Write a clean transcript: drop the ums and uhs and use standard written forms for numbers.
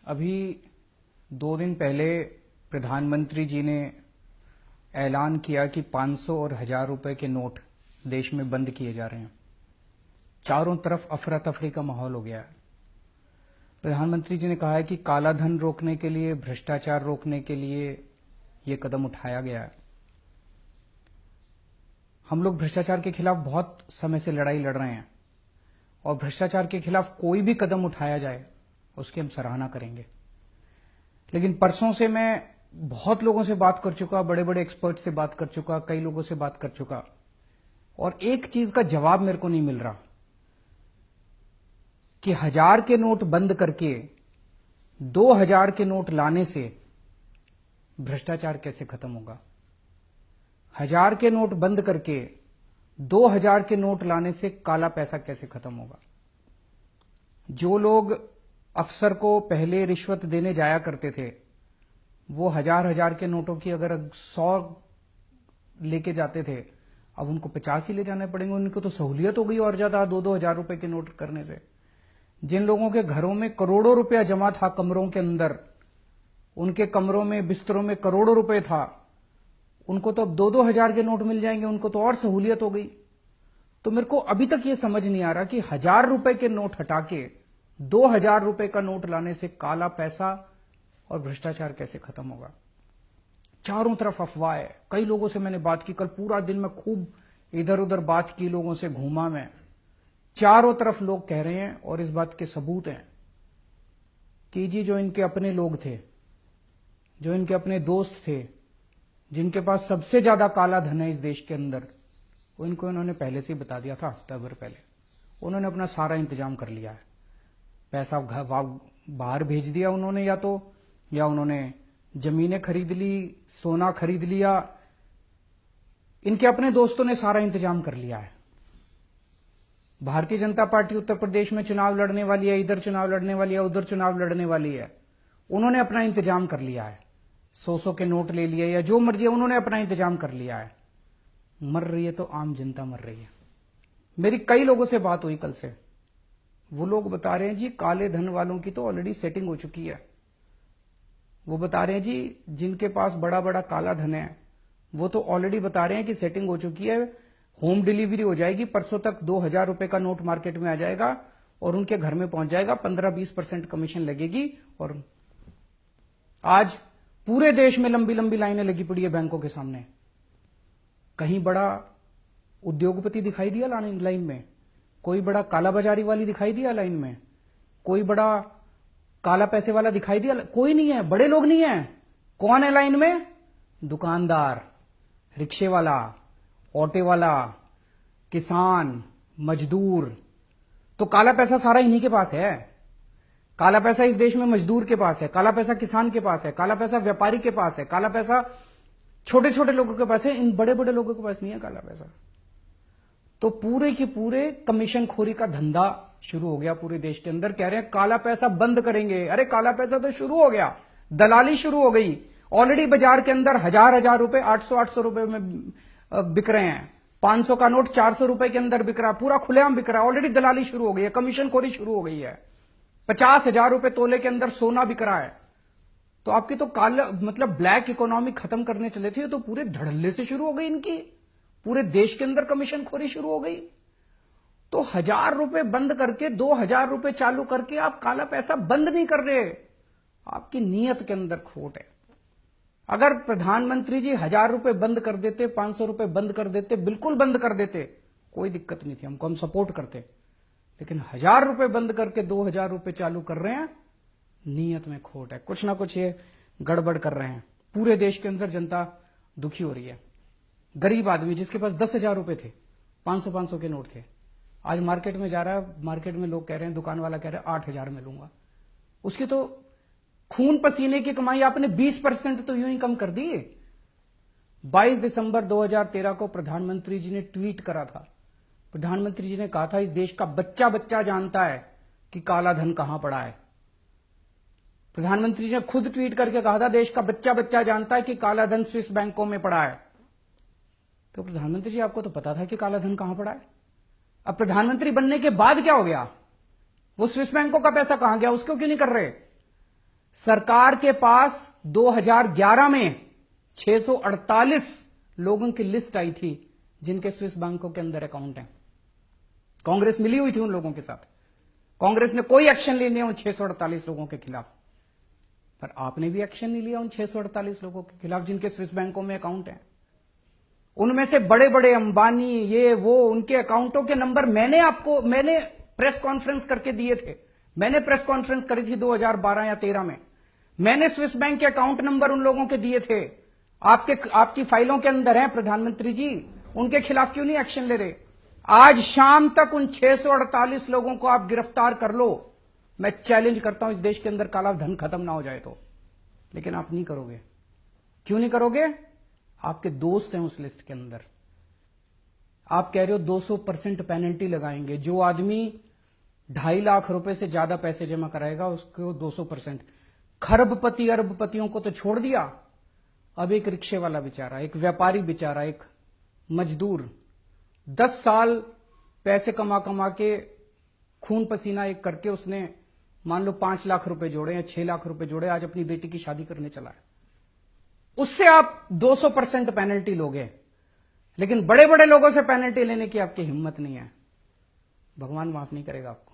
अभी 2 दिन पहले प्रधानमंत्री जी ने ऐलान किया कि 500 और 1000 रुपए के नोट देश में बंद किए जा रहे हैं। चारों तरफ अफरा तफरी का माहौल हो गया है। प्रधानमंत्री जी ने कहा है कि काला धन रोकने के लिए, भ्रष्टाचार रोकने के लिए ये कदम उठाया गया है। हम लोग भ्रष्टाचार के खिलाफ बहुत समय से लड़ाई लड़ रहे हैं और भ्रष्टाचार के खिलाफ कोई भी कदम उठाया जाए उसकी हम सराहना करेंगे। लेकिन परसों से मैं बहुत लोगों से बात कर चुका, बड़े बड़े एक्सपर्ट से बात कर चुका, कई लोगों से बात कर चुका, और एक चीज का जवाब मेरे को नहीं मिल रहा कि 1000 के नोट बंद करके 2000 के नोट लाने से भ्रष्टाचार कैसे खत्म होगा। 1000 के नोट बंद करके 2000 के नोट लाने से काला पैसा कैसे खत्म होगा। जो लोग अफसर को पहले रिश्वत देने जाया करते थे, वो 1000 के नोटों की अगर 100 लेके जाते थे, अब उनको 50 ही ले जाने पड़ेंगे। उनको तो सहूलियत हो गई और ज्यादा 2-2 हजार रुपए के नोट करने से। जिन लोगों के घरों में करोड़ों रुपया जमा था कमरों के अंदर, उनके कमरों में, बिस्तरों में करोड़ों रुपए था, उनको तो अब 2-2 हजार के नोट मिल जाएंगे, उनको तो और सहूलियत हो गई। तो मेरे को अभी तक ये समझ नहीं आ रहा कि 1000 रुपए के नोट हटा के 2000 रुपए का नोट लाने से काला पैसा और भ्रष्टाचार कैसे खत्म होगा। चारों तरफ अफवाह है। कई लोगों से मैंने बात की, कल पूरा दिन मैं खूब इधर उधर बात की, लोगों से घूमा मैं। चारों तरफ लोग कह रहे हैं और इस बात के सबूत हैं कि जी जो इनके अपने लोग थे, जो इनके अपने दोस्त थे, जिनके पास सबसे ज्यादा काला धन है इस देश के अंदर, वो इनको इन्होंने पहले से बता दिया था, हफ्ता भर पहले। उन्होंने अपना सारा इंतजाम कर लिया है। पैसा बाहर भेज दिया उन्होंने, या उन्होंने जमीनें खरीद ली, सोना खरीद लिया। इनके अपने दोस्तों ने सारा इंतजाम कर लिया है। भारतीय जनता पार्टी उत्तर प्रदेश में चुनाव लड़ने वाली है, इधर चुनाव लड़ने वाली है, उधर चुनाव लड़ने वाली है। उन्होंने अपना इंतजाम कर लिया है। 100 के नोट ले लिए या जो मर्जी है, उन्होंने अपना इंतजाम कर लिया है। मर रही है तो आम जनता मर रही है। मेरी कई लोगों से बात हुई कल से, वो लोग बता रहे हैं जी काले धन वालों की तो ऑलरेडी सेटिंग हो चुकी है। वो बता रहे हैं जी जिनके पास बड़ा बड़ा काला धन है वो तो ऑलरेडी बता रहे हैं कि सेटिंग हो चुकी है, होम डिलीवरी हो जाएगी, परसों तक 2000 रुपए का नोट मार्केट में आ जाएगा और उनके घर में पहुंच जाएगा, 15-20% कमीशन लगेगी। और आज पूरे देश में लंबी लंबी लाइनें लगी पड़ी है बैंकों के सामने। कहीं बड़ा उद्योगपति दिखाई दिया लाइन में? कोई बड़ा काला बाजारी वाली दिखाई दिया लाइन में? कोई बड़ा काला पैसे वाला दिखाई दिया? कोई नहीं है, बड़े लोग नहीं है। कौन है लाइन में? दुकानदार, रिक्शे वाला, ऑटो वाला, किसान, मजदूर। तो काला पैसा सारा इन्हीं के पास है। काला पैसा इस देश में मजदूर के पास है, काला पैसा किसान के पास है, काला पैसा व्यापारी के पास है, काला पैसा छोटे छोटे लोगों के पास है, इन बड़े बड़े लोगों के पास नहीं है काला पैसा। तो पूरे के पूरे कमीशन खोरी का धंधा शुरू हो गया पूरे देश के अंदर। कह रहे हैं काला पैसा बंद करेंगे। अरे काला पैसा तो शुरू हो गया, दलाली शुरू हो गई। ऑलरेडी बाजार के अंदर 1000 रुपए 800 रुपए में बिक रहे हैं। 500 का नोट 400 रुपए के अंदर बिक रहा, पूरा खुलेआम बिक रहा है। ऑलरेडी दलाली शुरू हो गई है, कमीशन खोरी शुरू हो गई है। 50,000 रुपए तोले के अंदर सोना बिक रहा है। तो आपकी तो काला मतलब ब्लैक इकोनॉमी खत्म करने चले थे, तो पूरे धड़ल्ले से शुरू हो गई इनकी। पूरे देश के अंदर कमीशन खोरी शुरू हो गई। तो 1000 रुपए बंद करके 2000 रुपए चालू करके आप काला पैसा बंद नहीं कर रहे। आपकी नीयत के अंदर खोट है। अगर प्रधानमंत्री जी 1000 रुपए बंद कर देते, 500 रुपए बंद कर देते, बिल्कुल बंद कर देते, कोई दिक्कत नहीं थी, हमको, हम सपोर्ट करते। लेकिन 1000 रुपए बंद करके 2000 रुपए चालू कर रहे हैं, नीयत में खोट है। कुछ ना कुछ ये गड़बड़ कर रहे हैं। पूरे देश के अंदर जनता दुखी हो रही है। गरीब आदमी जिसके पास 10,000 रुपए थे, 500 के नोट थे, आज मार्केट में जा रहा है, मार्केट में लोग कह रहे हैं, दुकान वाला कह रहे हैं 8000 में लूंगा। उसकी तो खून पसीने की कमाई आपने 20% तो यूं ही कम कर दी। 22 दिसंबर 2013 को प्रधानमंत्री जी ने ट्वीट करा था। प्रधानमंत्री जी ने कहा था इस देश का बच्चा बच्चा जानता है कि काला धन कहां पड़ा है। प्रधानमंत्री जी ने खुद ट्वीट करके कहा था देश का बच्चा बच्चा जानता है कि काला धन स्विस बैंकों में पड़ा है। तो प्रधानमंत्री जी आपको तो पता था कि काला धन कहां पड़ा है। अब प्रधानमंत्री बनने के बाद क्या हो गया? वो स्विस बैंकों का पैसा कहां गया? उसको क्यों नहीं कर रहे? सरकार के पास 2011 में 648 लोगों की लिस्ट आई थी जिनके स्विस बैंकों के अंदर अकाउंट है। कांग्रेस मिली हुई थी उन लोगों के साथ। कांग्रेस ने कोई एक्शन नहीं लिया उन 648 लोगों के खिलाफ, पर आपने भी एक्शन नहीं लिया उन 648 लोगों के खिलाफ जिनके स्विस बैंकों में अकाउंट है। उनमें से बड़े बड़े अंबानी, ये वो, उनके अकाउंटों के नंबर मैंने प्रेस कॉन्फ्रेंस करके दिए थे। मैंने प्रेस कॉन्फ्रेंस करी थी 2012 या 13 में। मैंने स्विस बैंक के अकाउंट नंबर उन लोगों के दिए थे। आपकी फाइलों के अंदर है प्रधानमंत्री जी। उनके खिलाफ क्यों नहीं एक्शन ले रहे? आज शाम तक उन 648 लोगों को आप गिरफ्तार कर लो। मैं चैलेंज करता हूं इस देश के अंदर काला धन खत्म ना हो जाए तो। लेकिन आप नहीं करोगे। क्यों नहीं करोगे? आपके दोस्त हैं उस लिस्ट के अंदर। आप कह रहे हो 200% पेनल्टी लगाएंगे। जो आदमी 2.5 लाख रुपए से ज्यादा पैसे जमा कराएगा उसको 200%। खरबपति अरबपतियों को तो छोड़ दिया, अब एक रिक्शे वाला बेचारा, एक व्यापारी बेचारा, एक मजदूर 10 साल पैसे कमा कमा के खून पसीना एक करके उसने मान लो 5 लाख रुपए जोड़े या 6 लाख रुपए जोड़े, आज अपनी बेटी की शादी करने चला है। उससे आप 200% पेनल्टी लोगे, लेकिन बड़े बड़े लोगों से पेनल्टी लेने की आपकी हिम्मत नहीं है। भगवान माफ नहीं करेगा आपको।